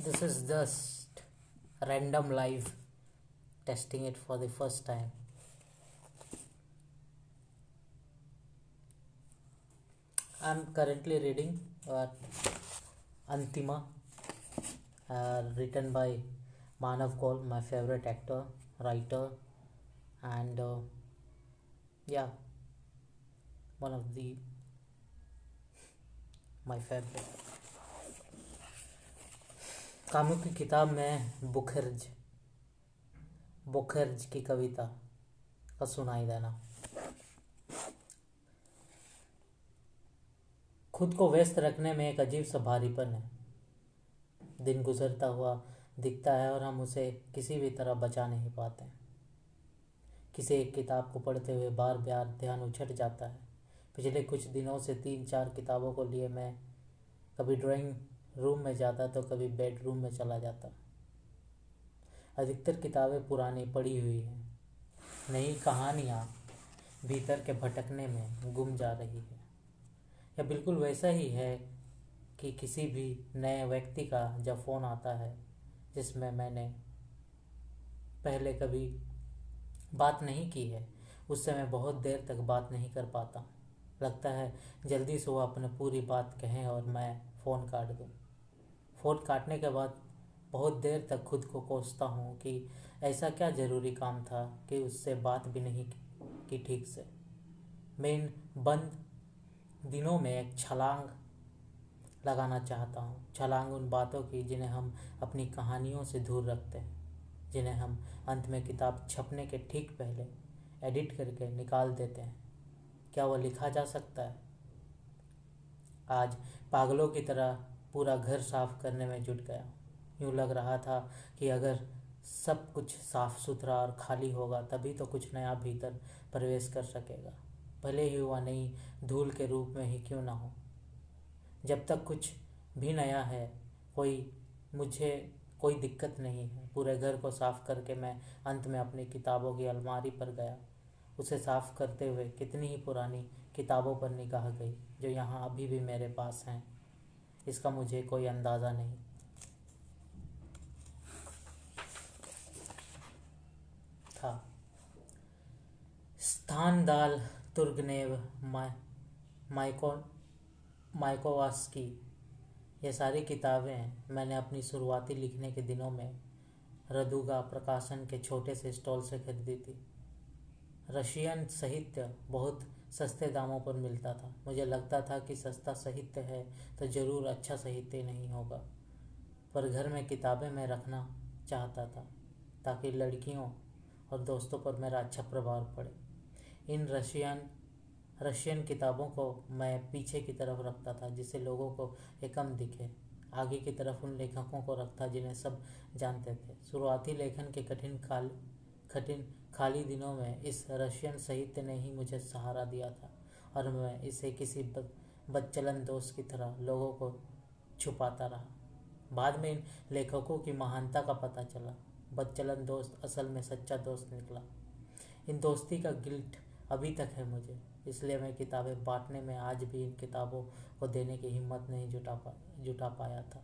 This is just random live testing it for the first time. I'm currently reading Antima, written by Manav Kaul, my favorite actor, writer, and yeah, one of the my favorite. कामों की किताब में बुखर्ज की कविता का सुनाई देना। खुद को व्यस्त रखने में एक अजीब सा भारीपन है। दिन गुजरता हुआ दिखता है और हम उसे किसी भी तरह बचा नहीं पाते। किसी एक किताब को पढ़ते हुए बार बार ध्यान उछट जाता है। पिछले कुछ दिनों से 3-4 किताबों को लिए मैं कभी ड्राइंग रूम में जाता तो कभी बेडरूम में चला जाता। अधिकतर किताबें पुरानी पड़ी हुई हैं। नई कहानियाँ भीतर के भटकने में गुम जा रही है। यह बिल्कुल वैसा ही है कि किसी भी नए व्यक्ति का जब फ़ोन आता है जिसमें मैंने पहले कभी बात नहीं की है, उससे मैं बहुत देर तक बात नहीं कर पाता। लगता है जल्दी से वो अपने पूरी बात कहें और मैं फ़ोन काट दूँ। फ़ोन काटने के बाद बहुत देर तक खुद को कोसता हूँ कि ऐसा क्या ज़रूरी काम था कि उससे बात भी नहीं की ठीक से। मैं इन बंद दिनों में एक छलांग लगाना चाहता हूँ। छलांग उन बातों की जिन्हें हम अपनी कहानियों से दूर रखते हैं, जिन्हें हम अंत में किताब छपने के ठीक पहले एडिट करके निकाल देते हैं। क्या वह लिखा जा सकता है? आज पागलों की तरह पूरा घर साफ करने में जुट गया। यूँ लग रहा था कि अगर सब कुछ साफ सुथरा और खाली होगा तभी तो कुछ नया भीतर प्रवेश कर सकेगा, भले ही वह नई धूल के रूप में ही क्यों ना हो। जब तक कुछ भी नया है मुझे कोई दिक्कत नहीं है। पूरे घर को साफ करके मैं अंत में अपनी किताबों की अलमारी पर गया। उसे साफ करते हुए कितनी ही पुरानी किताबों पर निगाह गई जो यहाँ अभी भी मेरे पास हैं। इसका मुझे कोई अंदाज़ा नहीं था। स्थानदाल तुर्गनेव माइकोवास्की, ये सारी किताबें मैंने अपनी शुरुआती लिखने के दिनों में रदुगा प्रकाशन के छोटे से स्टॉल से खरीदी थी। रशियन साहित्य बहुत सस्ते दामों पर मिलता था। मुझे लगता था कि सस्ता साहित्य है तो ज़रूर अच्छा साहित्य नहीं होगा, पर घर में किताबें मैं रखना चाहता था ताकि लड़कियों और दोस्तों पर मेरा अच्छा प्रभाव पड़े। इन रशियन किताबों को मैं पीछे की तरफ रखता था जिससे लोगों को ये कम दिखे। आगे की तरफ उन लेखकों को रखता जिन्हें सब जानते थे। शुरुआती लेखन के कठिन खाली दिनों में इस रशियन साहित्य ने ही मुझे सहारा दिया था और मैं इसे किसी बदचलन दोस्त की तरह लोगों को छुपाता रहा। बाद में इन लेखकों की महानता का पता चला। बदचलन दोस्त असल में सच्चा दोस्त निकला। इन दोस्ती का गिल्ट अभी तक है मुझे, इसलिए मैं किताबें बांटने में आज भी इन किताबों को देने की हिम्मत नहीं जुटा पाया था।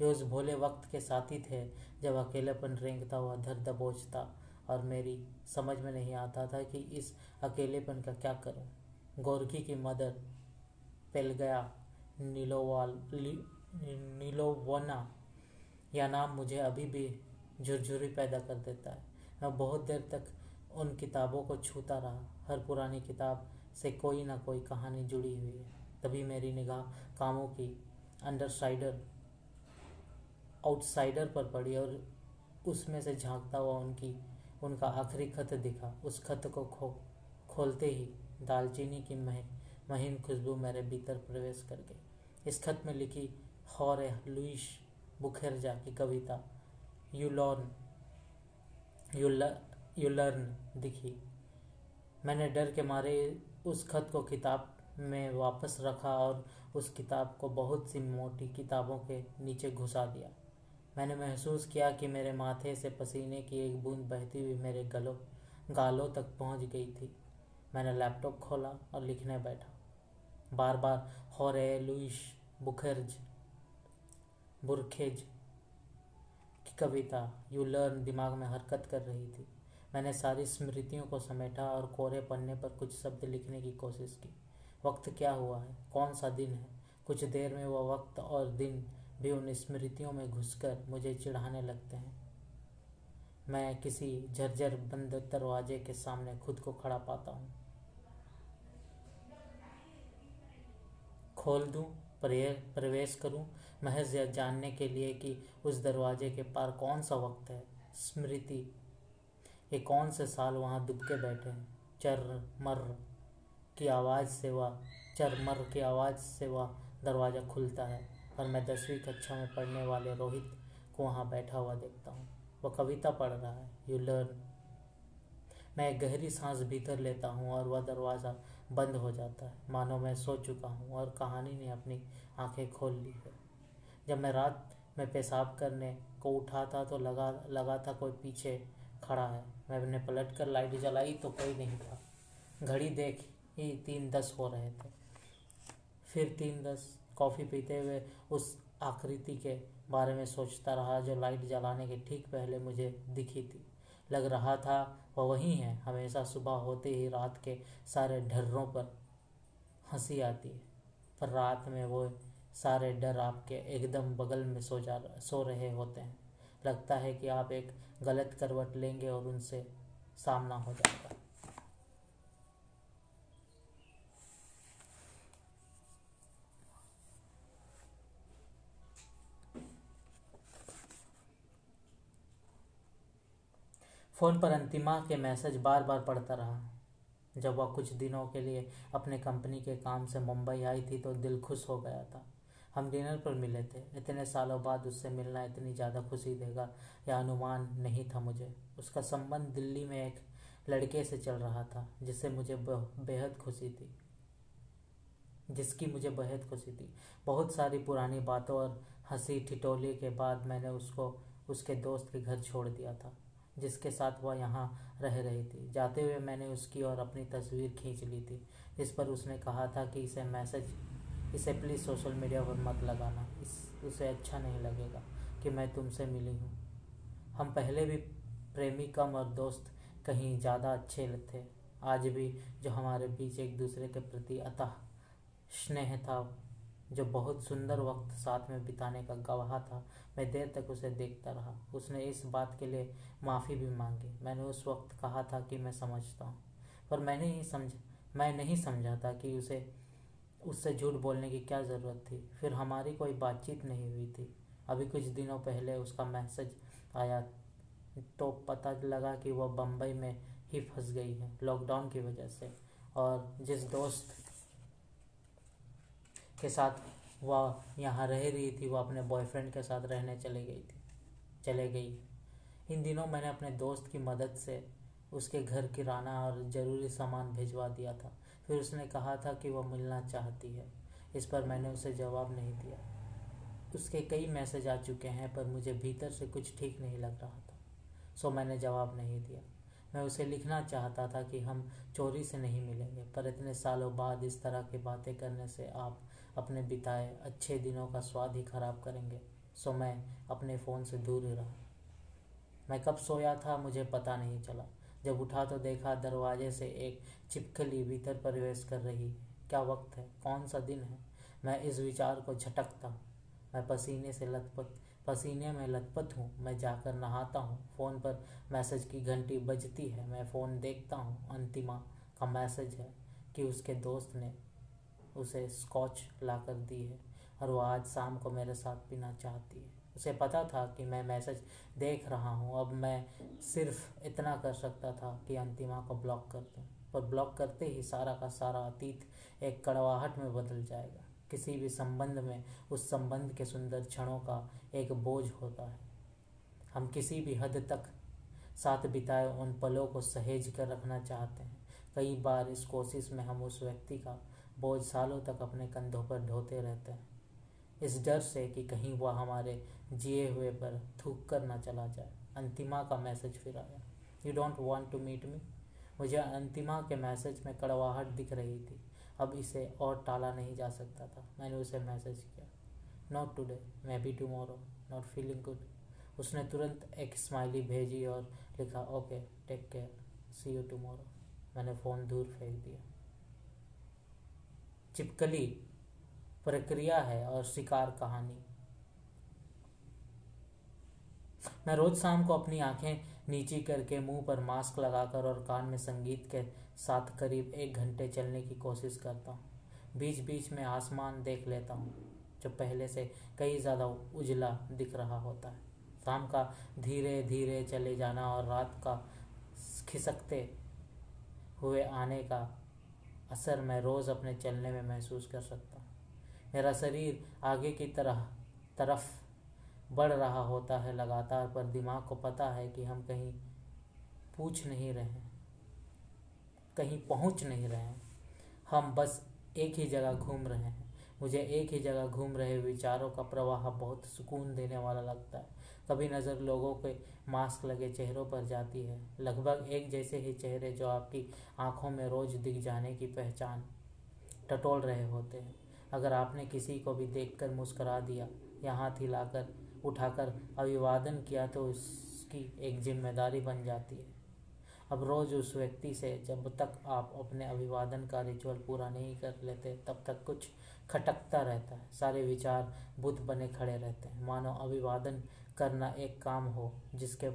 ये उस भोले वक्त के साथी थे जब अकेलेपन रेंगता हुआ दर दबोचता और मेरी समझ में नहीं आता था कि इस अकेलेपन का क्या करूं। गोरकी की मदर पेलगया नीलोवना, यह नाम मुझे अभी भी झुरझुरी पैदा कर देता है। मैं बहुत देर तक उन किताबों को छूता रहा। हर पुरानी किताब से कोई ना कोई कहानी जुड़ी हुई है। तभी मेरी निगाह कामों की आउटसाइडर पर पड़ी और उसमें से झांकता हुआ उनका आखिरी खत दिखा। उस खत को खोलते ही दालचीनी की महीन खुशबू मेरे भीतर प्रवेश कर गई। इस खत में लिखी हॉरे लुइस बुखेरजा की कविता यू लर्न दिखी। मैंने डर के मारे उस खत को किताब में वापस रखा और उस किताब को बहुत सी मोटी किताबों के नीचे घुसा दिया। मैंने महसूस किया कि मेरे माथे से पसीने की एक बूंद बहती हुई मेरे गालों तक पहुंच गई थी। मैंने लैपटॉप खोला और लिखने बैठा। बार बार हॉरे लुइस बुर्खेज कविता यू लर्न दिमाग में हरकत कर रही थी। मैंने सारी स्मृतियों को समेटा और कोरे पन्ने पर कुछ शब्द लिखने की कोशिश की। वक्त क्या हुआ है, कौन सा दिन है। कुछ देर में वह वक्त और दिन भी उन स्मृतियों में घुसकर मुझे चिढ़ाने लगते हैं। मैं किसी झरझर बंद दरवाजे के सामने खुद को खड़ा पाता हूँ। खोल दूं, प्रवेश करूं, महज यह जानने के लिए कि उस दरवाजे के पार कौन सा वक्त है, स्मृति, ये कौन से साल वहाँ दुबके बैठे हैं। चरमर की आवाज़ से वह दरवाज़ा खुलता है और मैं 10वीं कक्षा में पढ़ने वाले रोहित को वहाँ बैठा हुआ देखता हूँ। वह कविता पढ़ रहा है, यू लर्न। मैं एक गहरी सांस भीतर लेता हूँ और वह दरवाज़ा बंद हो जाता है, मानो मैं सो चुका हूँ और कहानी ने अपनी आंखें खोल ली है। जब मैं रात में पेशाब करने को उठा था तो लगा था कोई पीछे खड़ा है। मैंने पलट कर लाइट जलाई तो कोई नहीं था। घड़ी देखी 3:10 हो रहे थे। फिर 3:10। कॉफ़ी पीते हुए उस आकृति के बारे में सोचता रहा जो लाइट जलाने के ठीक पहले मुझे दिखी थी। लग रहा था वह वही है। हमेशा सुबह होते ही रात के सारे डर्रों पर हंसी आती है, पर रात में वो सारे डर आपके एकदम बगल में सो रहे होते हैं। लगता है कि आप एक गलत करवट लेंगे और उनसे सामना हो जाएगा। फ़ोन पर अंतिमा के मैसेज बार बार पढ़ता रहा। जब वह कुछ दिनों के लिए अपने कंपनी के काम से मुंबई आई थी तो दिल खुश हो गया था। हम डिनर पर मिले थे। इतने सालों बाद उससे मिलना इतनी ज़्यादा खुशी देगा यह अनुमान नहीं था मुझे। उसका संबंध दिल्ली में एक लड़के से चल रहा था जिसकी मुझे बेहद खुशी थी। बहुत सारी पुरानी बातों और हंसी ठिठोली के बाद मैंने उसको उसके दोस्त के घर छोड़ दिया था जिसके साथ वह यहाँ रह रही थी। जाते हुए मैंने उसकी और अपनी तस्वीर खींच ली थी, जिस पर उसने कहा था कि इसे प्लीज़ सोशल मीडिया पर मत लगाना, उसे अच्छा नहीं लगेगा कि मैं तुमसे मिली हूँ। हम पहले भी प्रेमी कम और दोस्त कहीं ज़्यादा अच्छे थे। आज भी जो हमारे बीच एक दूसरे के प्रति अतः स्नेह था, जो बहुत सुंदर वक्त साथ में बिताने का गवाह था। मैं देर तक उसे देखता रहा। उसने इस बात के लिए माफ़ी भी मांगी। मैंने उस वक्त कहा था कि मैं समझता हूँ, पर मैं नहीं समझा था कि उससे झूठ बोलने की क्या ज़रूरत थी। फिर हमारी कोई बातचीत नहीं हुई थी। अभी कुछ दिनों पहले उसका मैसेज आया तो पता लगा कि वह बम्बई में ही फंस गई है लॉकडाउन की वजह से, और जिस दोस्त के साथ वह यहाँ रह रही थी वह अपने बॉयफ्रेंड के साथ रहने चले गई। इन दिनों मैंने अपने दोस्त की मदद से उसके घर किराना और ज़रूरी सामान भिजवा दिया था। फिर उसने कहा था कि वह मिलना चाहती है। इस पर मैंने उसे जवाब नहीं दिया। उसके कई मैसेज आ चुके हैं पर मुझे भीतर से कुछ ठीक नहीं लग रहा था, सो मैंने जवाब नहीं दिया। मैं उसे लिखना चाहता था कि हम चोरी से नहीं मिलेंगे, पर इतने सालों बाद इस तरह की बातें करने से आप अपने बिताए अच्छे दिनों का स्वाद ही खराब करेंगे। सो मैं अपने फ़ोन से दूर ही रहा। मैं कब सोया था मुझे पता नहीं चला। जब उठा तो देखा दरवाजे से एक छिपकली भीतर प्रवेश कर रही। क्या वक्त है, कौन सा दिन है, मैं इस विचार को झटकता हूँ। मैं पसीने में लथपथ हूँ। मैं जाकर नहाता हूँ। फ़ोन पर मैसेज की घंटी बजती है। मैं फ़ोन देखता हूँ। अंतिमा का मैसेज है कि उसके दोस्त ने उसे स्कॉच लाकर दी है और वो आज शाम को मेरे साथ पीना चाहती है। उसे पता था कि मैं मैसेज देख रहा हूँ। अब मैं सिर्फ इतना कर सकता था कि अंतिमा को ब्लॉक कर दूँ, पर ब्लॉक करते ही सारा का सारा अतीत एक कड़वाहट में बदल जाएगा। किसी भी संबंध में उस संबंध के सुंदर क्षणों का एक बोझ होता है। हम किसी भी हद तक साथ बिताए उन पलों को सहेज कर रखना चाहते हैं। कई बार इस कोशिश में हम उस व्यक्ति का बोझ सालों तक अपने कंधों पर ढोते रहते हैं, इस डर से कि कहीं वह हमारे जिए हुए पर थूक कर न चला जाए। अंतिमा का मैसेज फिर आया, you don't want to meet me. मुझे अंतिमा के मैसेज में कड़वाहट दिख रही थी। अब इसे और टाला नहीं जा सकता था। मैंने उसे मैसेज किया, not today, maybe tomorrow, not feeling good. उसने तुरंत एक स्माइली भेजी और लिखा, okay take care, see you tomorrow. मैंने फ़ोन दूर फेंक दिया। छिपकली प्रक्रिया है और शिकार कहानी। मैं रोज शाम को अपनी आंखें नीची करके, मुंह पर मास्क लगाकर और कान में संगीत के साथ करीब 1 घंटे चलने की कोशिश करता हूँ। बीच बीच में आसमान देख लेता हूँ जो पहले से कई ज़्यादा उजला दिख रहा होता है। शाम का धीरे धीरे चले जाना और रात का खिसकते हुए आने का असर मैं रोज़ अपने चलने में महसूस कर सकता हूँ। मेरा शरीर आगे की तरफ बढ़ रहा होता है लगातार, पर दिमाग को पता है कि हम कहीं पहुंच नहीं रहे हैं। हम बस एक ही जगह घूम रहे हैं। मुझे एक ही जगह घूम रहे विचारों का प्रवाह बहुत सुकून देने वाला लगता है। कभी नज़र लोगों के मास्क लगे चेहरों पर जाती है, लगभग एक जैसे ही चेहरे जो आपकी आंखों में रोज दिख जाने की पहचान टटोल रहे होते हैं। अगर आपने किसी को भी देखकर मुस्कुरा दिया या हाथ हिलाकर उठाकर अभिवादन किया तो उसकी एक जिम्मेदारी बन जाती है। अब रोज़ उस व्यक्ति से जब तक आप अपने अभिवादन का रिचुअल पूरा नहीं कर लेते तब तक कुछ खटकता रहता है। सारे विचार बुत बने खड़े रहते हैं, मानो अभिवादन करना एक काम हो जिसके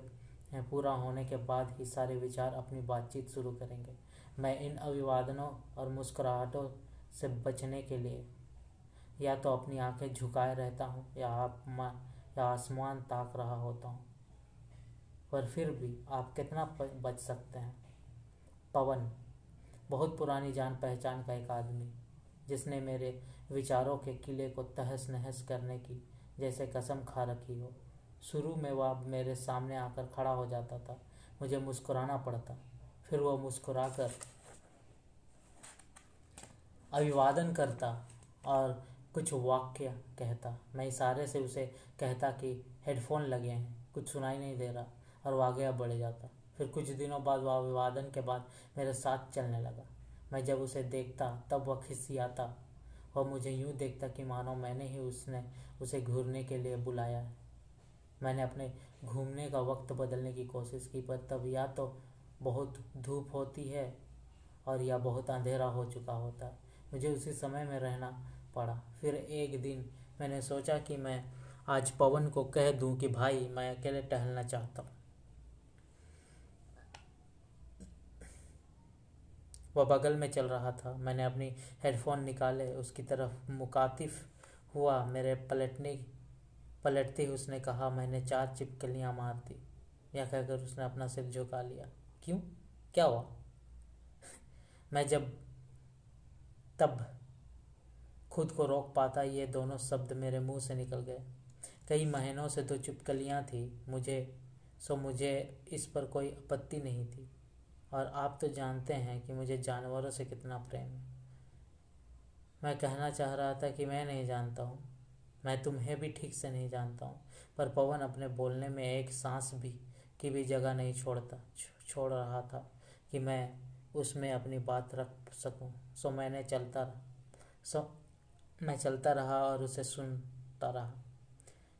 पूरा होने के बाद ही सारे विचार अपनी बातचीत शुरू करेंगे। मैं इन अभिवादनों और मुस्कुराहटों से बचने के लिए या तो अपनी आंखें झुकाए रहता हूँ या आसमान ताक रहा होता हूँ, पर फिर भी आप कितना बच सकते हैं। पवन, बहुत पुरानी जान पहचान का एक आदमी, जिसने मेरे विचारों के किले को तहस नहस करने की जैसे कसम खा रखी हो। शुरू में वह मेरे सामने आकर खड़ा हो जाता था, मुझे मुस्कुराना पड़ता, फिर वह मुस्कुराकर अभिवादन करता और कुछ वाक्य कहता। मैं इशारे से उसे कहता कि हेडफोन लगे हैं, कुछ सुनाई नहीं दे रहा, और वह आगे बढ़ जाता। फिर कुछ दिनों बाद वह अभिवादन के बाद मेरे साथ चलने लगा। मैं जब उसे देखता तब वह खिसियाता। वह मुझे यूं देखता कि मानो मैंने ही उसे घूरने के लिए बुलाया है। मैंने अपने घूमने का वक्त बदलने की कोशिश की, पर तब या तो बहुत धूप होती है और या बहुत अंधेरा हो चुका होता है। मुझे उसी समय में रहना पड़ा। फिर एक दिन मैंने सोचा कि मैं आज पवन को कह दूं कि भाई मैं अकेले टहलना चाहता हूँ। वह बगल में चल रहा था। मैंने अपनी हेडफोन निकाले, उसकी तरफ मुखातिफ हुआ। मेरे पलटते ही उसने कहा, मैंने 4 छिपकलियाँ मार दी। यह कहकर उसने अपना सिर झुका लिया। क्यों, क्या हुआ? मैं तब खुद को रोक पाता, ये दोनों शब्द मेरे मुंह से निकल गए। कई महीनों से 2 छिपकलियाँ थी, मुझे इस पर कोई आपत्ति नहीं थी। और आप तो जानते हैं कि मुझे जानवरों से कितना प्रेम है। मैं कहना चाह रहा था कि मैं नहीं जानता हूँ, मैं तुम्हें भी ठीक से नहीं जानता हूँ, पर पवन अपने बोलने में एक सांस की भी जगह नहीं छोड़ रहा था कि मैं उसमें अपनी बात रख सकूं। मैं चलता रहा और उसे सुनता रहा,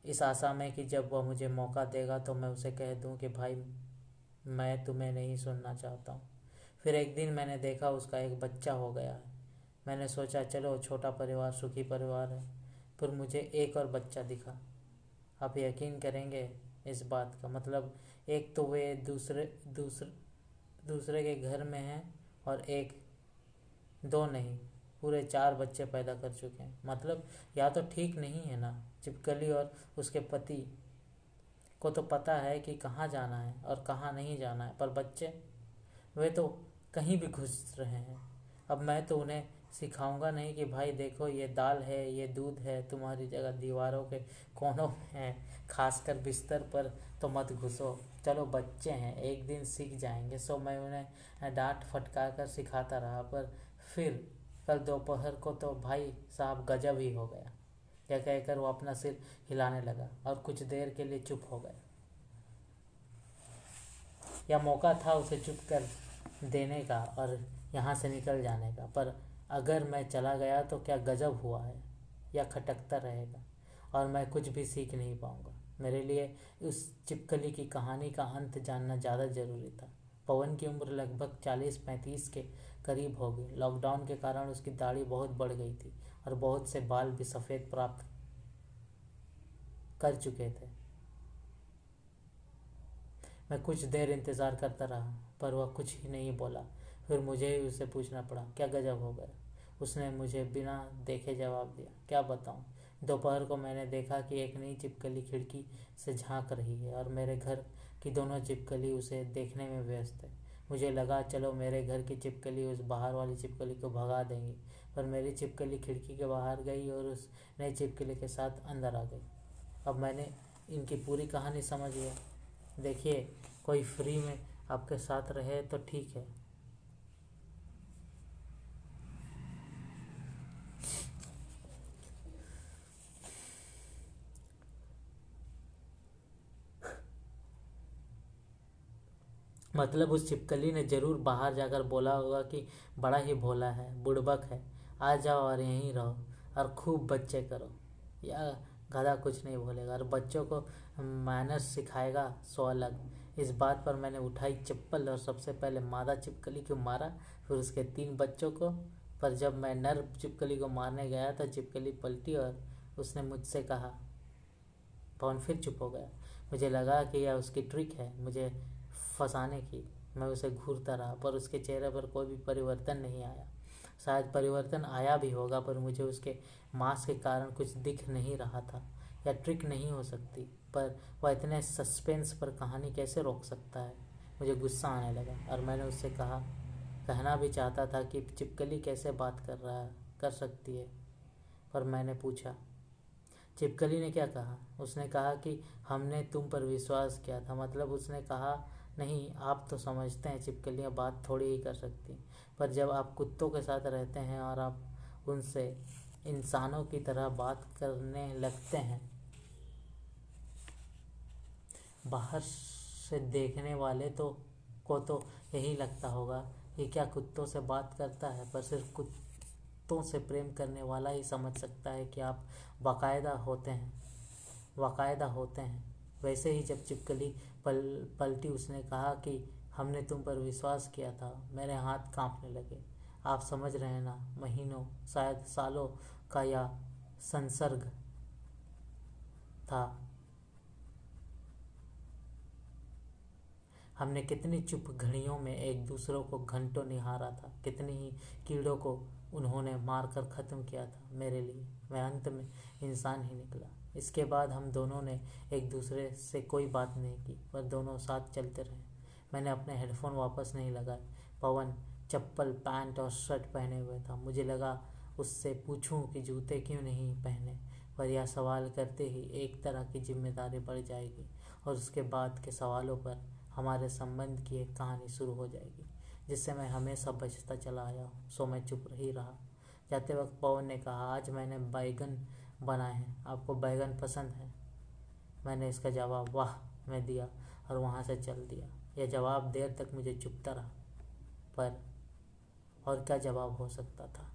इस आशा में कि जब वह मुझे मौका देगा तो मैं उसे कह दूं कि भाई मैं तुम्हें नहीं सुनना चाहता हूँ। फिर एक दिन मैंने देखा उसका एक बच्चा हो गया है। मैंने सोचा चलो छोटा परिवार सुखी परिवार है, फिर मुझे एक और बच्चा दिखा। आप यकीन करेंगे इस बात का, मतलब एक तो वे दूसरे के घर में हैं और एक 2 नहीं, पूरे 4 बच्चे पैदा कर चुके हैं। मतलब या तो ठीक नहीं है ना। छिपकली और उसके पति को तो पता है कि कहाँ जाना है और कहाँ नहीं जाना है, पर बच्चे, वे तो कहीं भी घुस रहे हैं। अब मैं तो उन्हें सिखाऊंगा नहीं कि भाई देखो ये दाल है, ये दूध है, तुम्हारी जगह दीवारों के कोनों में है, खासकर बिस्तर पर तो मत घुसो। चलो बच्चे हैं, एक दिन सीख जाएंगे। सो मैं उन्हें डांट फटकार कर सिखाता रहा, पर फिर कल दोपहर को तो भाई साहब गजब ही हो गया। यह कहकर वो अपना सिर हिलाने लगा और कुछ देर के लिए चुप हो गया। यह मौका था उसे चुप कर देने का और यहाँ से निकल जाने का, पर अगर मैं चला गया तो क्या गजब हुआ है, या खटकता रहेगा और मैं कुछ भी सीख नहीं पाऊंगा। मेरे लिए उस छिपकली की कहानी का अंत जानना ज़्यादा ज़रूरी था। पवन की उम्र लगभग 40-35 के करीब हो गई। लॉकडाउन के कारण उसकी दाढ़ी बहुत बढ़ गई थी और बहुत से बाल भी सफ़ेद प्राप्त कर चुके थे। मैं कुछ देर इंतज़ार करता रहा पर वह कुछ ही नहीं बोला। फिर मुझे ही उसे पूछना पड़ा, क्या गजब हो गया? उसने मुझे बिना देखे जवाब दिया, क्या बताऊं? दोपहर को मैंने देखा कि एक नई छिपकली खिड़की से झांक रही है और मेरे घर की दोनों छिपकली उसे देखने में व्यस्त है। मुझे लगा चलो मेरे घर की छिपकली उस बाहर वाली छिपकली को भगा देंगी, पर मेरी छिपकली खिड़की के बाहर गई और उस नई छिपकली के साथ अंदर आ गई। अब मैंने इनकी पूरी कहानी समझ गया। देखिए, कोई फ्री में आपके साथ रहे तो ठीक है, मतलब उस छिपकली ने जरूर बाहर जाकर बोला होगा कि बड़ा ही भोला है, बुड़बक है, आ जाओ और यहीं रहो और खूब बच्चे करो। या गधा कुछ नहीं बोलेगा और बच्चों को मैनर्स सिखाएगा सो अलग। इस बात पर मैंने उठाई चप्पल और सबसे पहले मादा छिपकली को मारा, फिर उसके 3 बच्चों को। पर जब मैं नर छिपकली को मारने गया तो छिपकली पलटी और उसने मुझसे कहा। पवन फिर चुप हो गया। मुझे लगा कि यह उसकी ट्रिक है मुझे फंसाने की। मैं उसे घूरता रहा पर उसके चेहरे पर कोई भी परिवर्तन नहीं आया। शायद परिवर्तन आया भी होगा पर मुझे उसके मांस के कारण कुछ दिख नहीं रहा था। यह ट्रिक नहीं हो सकती, पर वह इतने सस्पेंस पर कहानी कैसे रोक सकता है? मुझे गुस्सा आने लगा और मैंने उससे कहना भी चाहता था कि छिपकली कैसे बात कर सकती है, पर मैंने पूछा, छिपकली ने क्या कहा? उसने कहा कि हमने तुम पर विश्वास किया था। मतलब उसने कहा, नहीं, आप तो समझते हैं छिपकलियाँ बात थोड़ी ही कर सकती, पर जब आप कुत्तों के साथ रहते हैं और आप उनसे इंसानों की तरह बात करने लगते हैं। बाहर से देखने वाले को तो यही लगता होगा कि क्या कुत्तों से बात करता है, पर सिर्फ कुत्तों से प्रेम करने वाला ही समझ सकता है कि आप बाकायदा होते हैं। वैसे ही जब छिपकली पलटी उसने कहा कि हमने तुम पर विश्वास किया था, मेरे हाथ कांपने लगे। आप समझ रहे हैं ना, महीनों शायद सालों का यह संसर्ग था। हमने कितनी चुप घड़ियों में एक दूसरों को घंटों निहारा था, कितनी ही कीड़ों को उन्होंने मारकर ख़त्म किया था मेरे लिए। मैं अंत में इंसान ही निकला। इसके बाद हम दोनों ने एक दूसरे से कोई बात नहीं की, पर दोनों साथ चलते रहे। मैंने अपने हेडफोन वापस नहीं लगाए। पवन चप्पल, पैंट और शर्ट पहने हुए था। मुझे लगा उससे पूछूं कि जूते क्यों नहीं पहने, पर यह सवाल करते ही एक तरह की जिम्मेदारी बढ़ जाएगी और उसके बाद के सवालों पर हमारे संबंध की एक कहानी शुरू हो जाएगी जिससे मैं हमेशा बचता चला आया हूँ। सो मैं चुप ही रहा। जाते वक्त पवन ने कहा, आज मैंने बैगन बनाए हैं, आपको बैगन पसंद है? मैंने इसका जवाब वाह में दिया और वहाँ से चल दिया। यह जवाब देर तक मुझे चुपता रहा, पर और क्या जवाब हो सकता था?